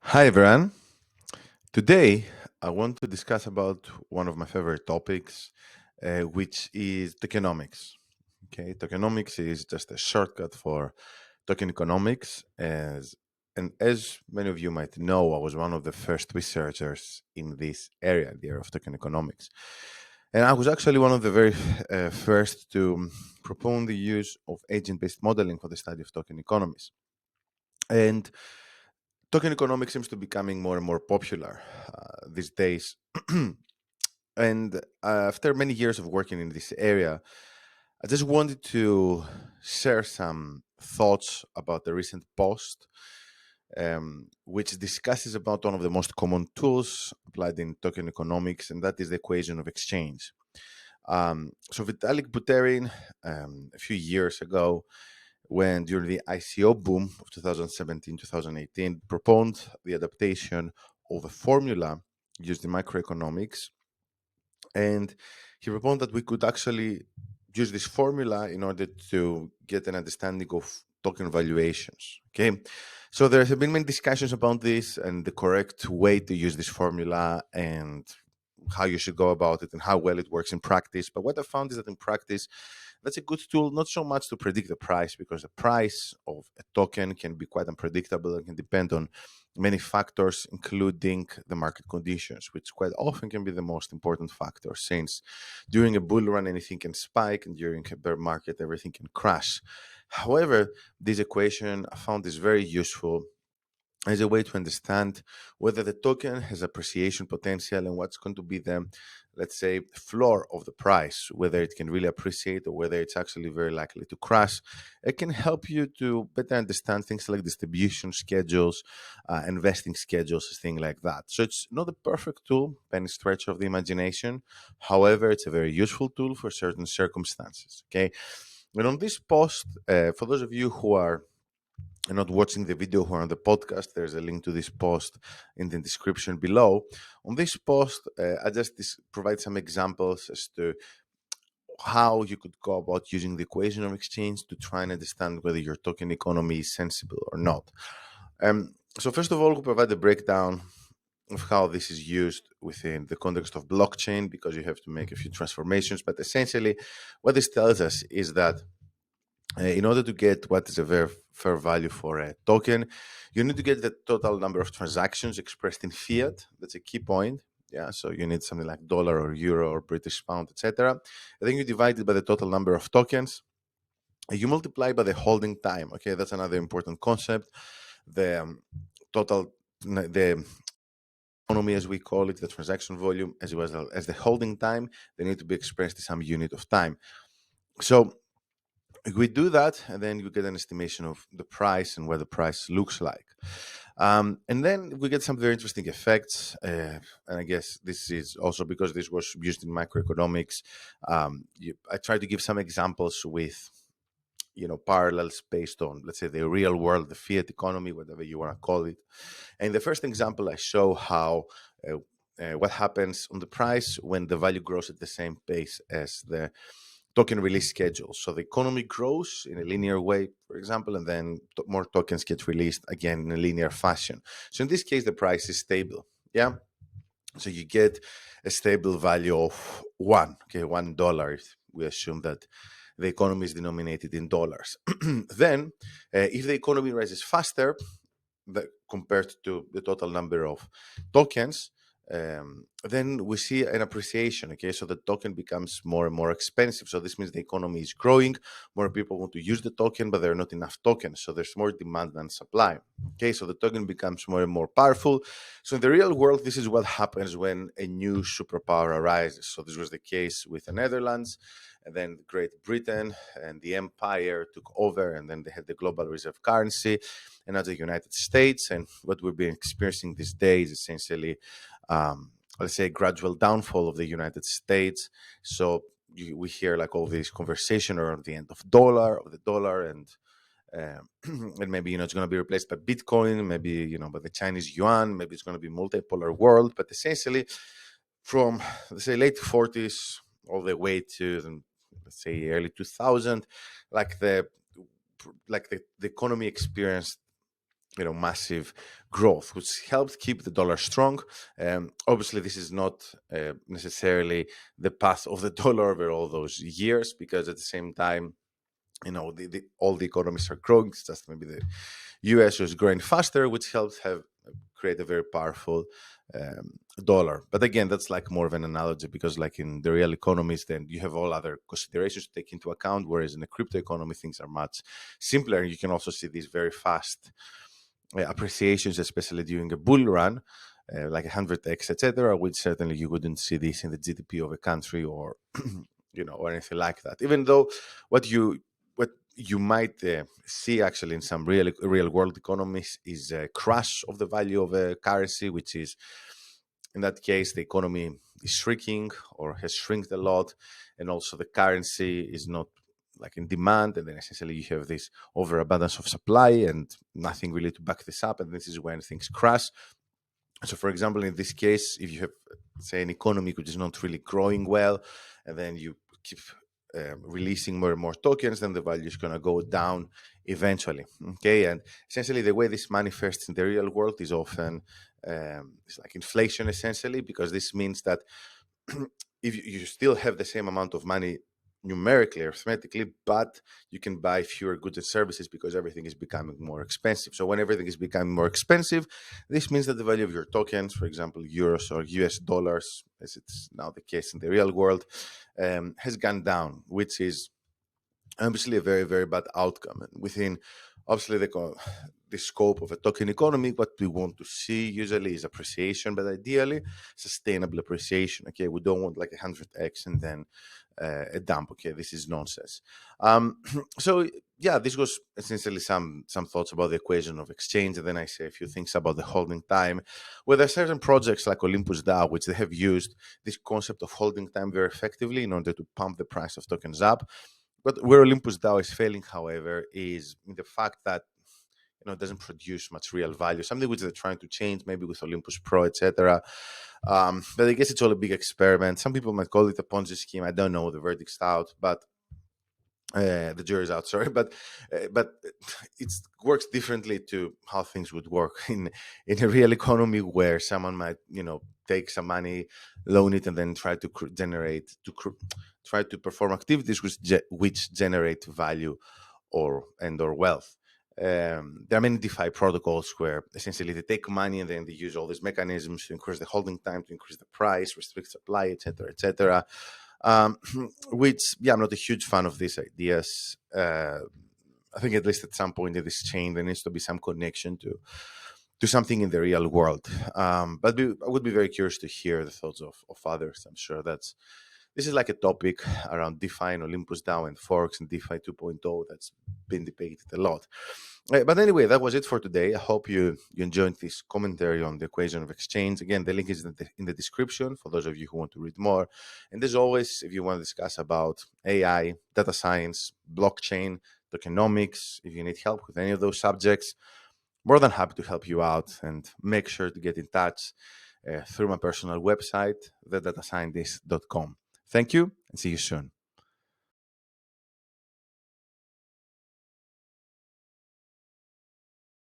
Hi everyone. Today I want to discuss about one of my favorite topics, which is tokenomics. Okay, tokenomics is just a shortcut for token economics. As many of you might know, I was one of the first researchers in this area, the area of token economics, and I was actually one of the very first to propose the use of agent-based modeling for the study of token economies. And token economics seems to be becoming more and more popular these days. And after many years of working in this area, I just wanted to share some thoughts about the recent post, which discusses about one of the most common tools applied in token economics, and that is the equation of exchange. So Vitalik Buterin, a few years ago, when during the ICO boom of 2017-2018 proposed the adaptation of a formula used in microeconomics, and he proposed that we could actually use this formula in order to get an understanding of token valuations. Okay, so there have been many discussions about this and the correct way to use this formula and how you should go about it and how well it works in practice. But what I found is that in practice, that's a good tool, not so much to predict the price, because the price of a token can be quite unpredictable and can depend on many factors, including the market conditions, which quite often can be the most important factor, since during a bull run, anything can spike, and during a bear market, everything can crash. However, this equation I found is very useful as a way to understand whether the token has appreciation potential and what's going to be the, let's say, floor of the price, whether it can really appreciate or whether it's actually very likely to crash. It can help you to better understand things like distribution schedules, investing schedules, things like that. So it's not a perfect tool by any stretch of the imagination. However, it's a very useful tool for certain circumstances. Okay. And on this post, for those of you who are not watching the video who are on the podcast, there's a link to this post in the description below. On this post, I just provide some examples as to how you could go about using the equation of exchange to try and understand whether your token economy is sensible or not. So first of all, we'll provide a breakdown of how this is used within the context of blockchain, because you have to make a few transformations. But essentially, what this tells us is that in order to get what is a very fair value for a token, you need to get the total number of transactions expressed in fiat. That's a key point. Yeah, so you need something like dollar or euro or British pound, etc. And then you divide it by the total number of tokens. And you multiply by the holding time. Okay, that's another important concept. The the economy, as we call it, the transaction volume, as well as the holding time, they need to be expressed in some unit of time. So we do that, and then you get an estimation of the price and what the price looks like. And then we get some very interesting effects. And I guess this is also because this was used in microeconomics. I try to give some examples with parallels based on, let's say, the real world, the fiat economy, whatever you want to call it. And the first example, I show how what happens on the price when the value grows at the same pace as the token release schedule. So the economy grows in a linear way, for example, and then more tokens get released again in a linear fashion. So in this case, the price is stable. Yeah. So you get a stable value of $1. If we assume that the economy is denominated in dollars. Then, if the economy rises faster compared to the total number of tokens, then we see an appreciation. Okay, so the token becomes more and more expensive. So this means the economy is growing, more people want to use the token, but there are not enough tokens, so there's more demand than supply. Okay, so the token becomes more and more powerful. So in the real world, this is what happens when a new superpower arises. So this was the case with the Netherlands, and then Great Britain and the empire took over, and then they had the global reserve currency, and now the United States. And what we've been experiencing these days is essentially, let's say, a gradual downfall of the United States. So we hear like all this conversation around the end of the dollar, and and maybe it's going to be replaced by Bitcoin, maybe by the Chinese yuan, maybe it's going to be multipolar world. But essentially, from let's say late 40s all the way to let's say early 2000, like the economy experienced massive growth, which helped keep the dollar strong. Obviously, this is not necessarily the path of the dollar over all those years, because at the same time, all the economies are growing. It's just maybe the US is growing faster, which helps have create a very powerful dollar. But again, that's like more of an analogy, because like in the real economies, then you have all other considerations to take into account, whereas in the crypto economy, things are much simpler. You can also see these very fast appreciations, especially during a bull run, like 100x, etc., which certainly you wouldn't see this in the GDP of a country, or or anything like that. Even though what you might see actually in some real world economies is a crash of the value of a currency, which is, in that case, the economy is shrinking or has shrinked a lot, and also the currency is not like in demand, and then essentially you have this overabundance of supply and nothing really to back this up, and this is when things crash. So, for example, in this case, if you have, say, an economy which is not really growing well, and then you keep releasing more and more tokens, then the value is going to go down eventually. Okay, and essentially the way this manifests in the real world is often it's like inflation, essentially, because this means that if you still have the same amount of money numerically, arithmetically, but you can buy fewer goods and services because everything is becoming more expensive. So when everything is becoming more expensive, this means that the value of your tokens, for example, euros or US dollars, as it's now the case in the real world, has gone down, which is obviously a very, very bad outcome. And within, obviously, the scope of a token economy, what we want to see usually is appreciation, but ideally sustainable appreciation. Okay, we don't want like 100x and then a dump. Okay, this is nonsense. So yeah, this was essentially some thoughts about the equation of exchange, and then I say a few things about the holding time. Well, there are certain projects like Olympus DAO which they have used this concept of holding time very effectively in order to pump the price of tokens up. But where Olympus DAO is failing, however, is in the fact that it doesn't produce much real value. Something which they're trying to change, maybe with Olympus Pro, etc. But I guess it's all a big experiment. Some people might call it a Ponzi scheme. I don't know. The verdict's out, but the jury's out. Sorry, but it works differently to how things would work in a real economy, where someone might take some money, loan it, and then try to try to perform activities which generate value or wealth. There are many DeFi protocols where essentially they take money and then they use all these mechanisms to increase the holding time, to increase the price, restrict supply, etc., etc. Which, yeah, I'm not a huge fan of these ideas. I think at least at some point in this chain there needs to be some connection to something in the real world. But I would be very curious to hear the thoughts of others. I'm sure this is like a topic around DeFi and Olympus DAO and forks and DeFi 2.0 that's been debated a lot. But anyway, that was it for today. I hope you enjoyed this commentary on the equation of exchange. Again, the link is in the description for those of you who want to read more. And as always, if you want to discuss about AI, data science, blockchain, tokenomics, if you need help with any of those subjects, more than happy to help you out. And make sure to get in touch through my personal website, thedatascientist.com. Thank you, and see you soon.